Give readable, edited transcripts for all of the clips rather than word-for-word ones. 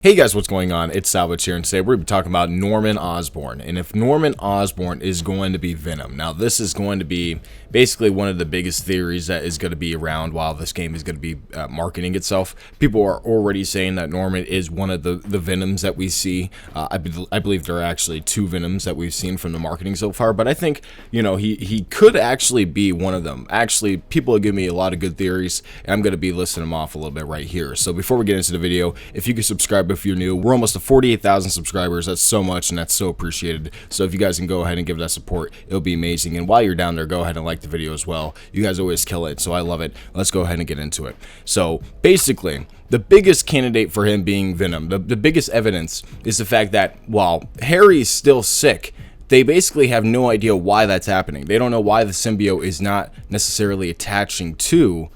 Hey guys, what's going on? It's Salvage here, and today we're going to be talking about Norman Osborn, and if Norman Osborn is going to be Venom. Now, this is going to be basically one of the biggest theories that is going to be around while this game is going to be marketing itself. People are already saying that Norman is one of the Venoms that we see. I believe there are actually two Venoms that we've seen from the marketing so far, but I think, you know, he could actually be one of them. Actually, people have given me a lot of good theories, and I'm going to be listing them off a little bit right here. So before we get into the video, if you could subscribe if you're new. We're almost to 48,000 subscribers. That's so much, and that's so appreciated. So if you guys can go ahead and give that support, it'll be amazing. And while you're down there, go ahead and like the video as well. You guys always kill it, so I love it. Let's go ahead and get into it. So basically, the biggest candidate for him being Venom, the biggest evidence is the fact that while Harry is still sick, they basically have no idea why that's happening. They don't know why the symbiote is not necessarily attaching to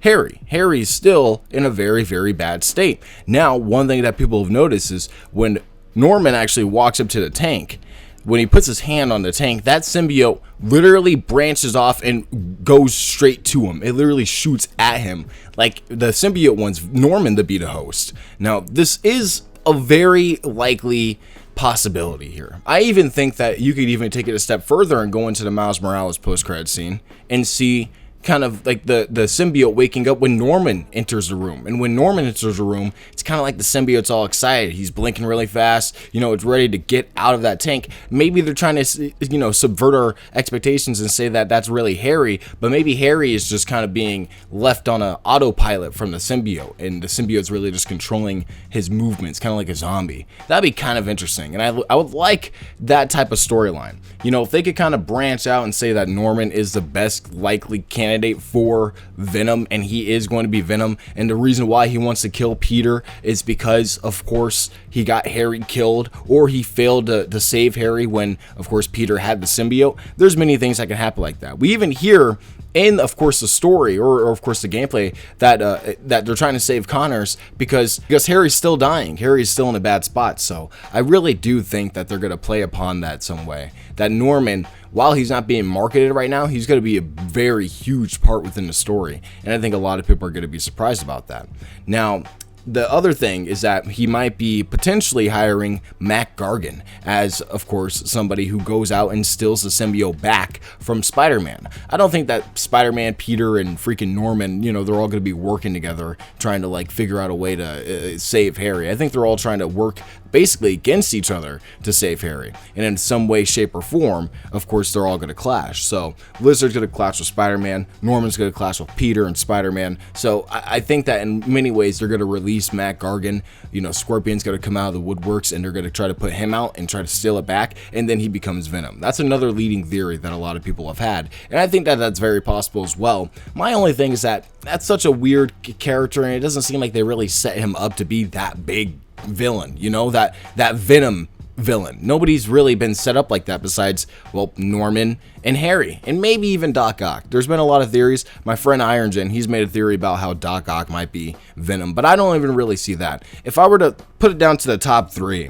Harry. Harry's still in a very, very bad state. Now, one thing that people have noticed is when Norman actually walks up to the tank, when he puts his hand on the tank, that symbiote literally branches off and goes straight to him. It literally shoots at him. Like, the symbiote wants Norman to be the host. Now, this is a very likely possibility here. I even think that you could even take it a step further and go into the Miles Morales post-credit scene and see kind of like the symbiote waking up when Norman enters the room. And when Norman enters the room, it's kind of like the symbiote's all excited. He's blinking really fast. You know, it's ready to get out of that tank. Maybe they're trying to, you know, subvert our expectations and say that that's really Harry, but maybe Harry is just kind of being left on an autopilot from the symbiote, and the symbiote's really just controlling his movements, kind of like a zombie. That'd be kind of interesting, and I would like that type of storyline. You know, if they could kind of branch out and say that Norman is the best likely candidate for Venom, and he is going to be Venom, and the reason why he wants to kill Peter is because, of course, he got Harry killed, or he failed to save Harry when, of course, Peter had the symbiote. There's many things that can happen like that. We even hear in, of course, the story or of course the gameplay that that they're trying to save Connors because Harry's still dying. Harry's still in a bad spot. So I really do think that they're going to play upon that some way. That Norman, while he's not being marketed right now, he's going to be a very huge part within the story. And I think a lot of people are going to be surprised about that. Now, the other thing is that he might be potentially hiring Mac Gargan as, of course, somebody who goes out and steals the symbiote back from Spider-Man. I don't think that Spider-Man, Peter, and freaking Norman, you know, they're all going to be working together trying to, like, figure out a way to save Harry. I think they're all trying to work basically against each other to save Harry. And in some way, shape, or form, of course, they're all going to clash. So Lizard's going to clash with Spider-Man, Norman's going to clash with Peter and Spider-Man. So I think that in many ways, they're going to release Mac Gargan. You know, Scorpion's going to come out of the woodworks, and they're going to try to put him out and try to steal it back, and then he becomes Venom. That's another leading theory that a lot of people have had, and I think that that's very possible as well. My only thing is that that's such a weird character, and it doesn't seem like they really set him up to be that big villain, you know, that Venom villain. Nobody's really been set up like that besides, well, Norman and Harry, and maybe even Doc Ock. There's been a lot of theories. My friend Irongen, he's made a theory about how Doc Ock might be Venom, but I don't even really see that. If I were to put it down to the top three,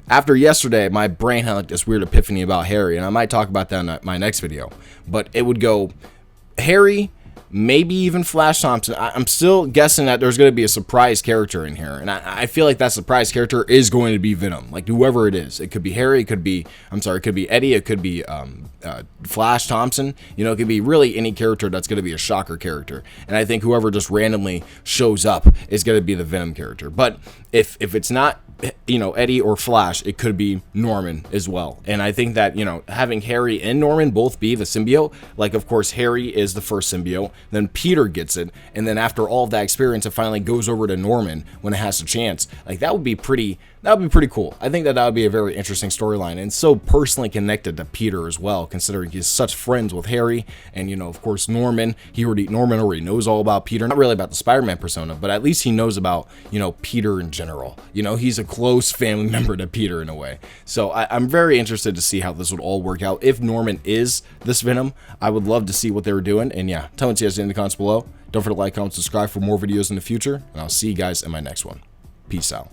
after yesterday, my brain had like this weird epiphany about Harry, and I might talk about that in my next video, but it would go Harry, maybe even Flash Thompson. I'm still guessing that there's going to be a surprise character in here, and I feel like that surprise character is going to be Venom, like whoever it is. It could be Harry, it could be, it could be Eddie, it could be Flash Thompson. You know, it could be really any character that's going to be a shocker character, and I think whoever just randomly shows up is going to be the Venom character. But if it's not, you know, Eddie or Flash, it could be Norman as well. And I think that, you know, having Harry and Norman both be the symbiote, like, of course, Harry is the first symbiote, then Peter gets it, and then after all of that experience, it finally goes over to Norman when it has a chance. Like, that would be pretty cool. I think that would be a very interesting storyline, and so personally connected to Peter as well, considering he's such friends with Harry, and, you know, of course, Norman already knows all about Peter, not really about the Spider-Man persona, but at least he knows about, you know, Peter in general. You know, he's a close family member to Peter in a way. So I'm very interested to see how this would all work out. If Norman is this Venom, I would love to see what they were doing. And yeah, tell me what you guys in the comments below. Don't forget to like, comment, subscribe for more videos in the future, and I'll see you guys in my next one. Peace out.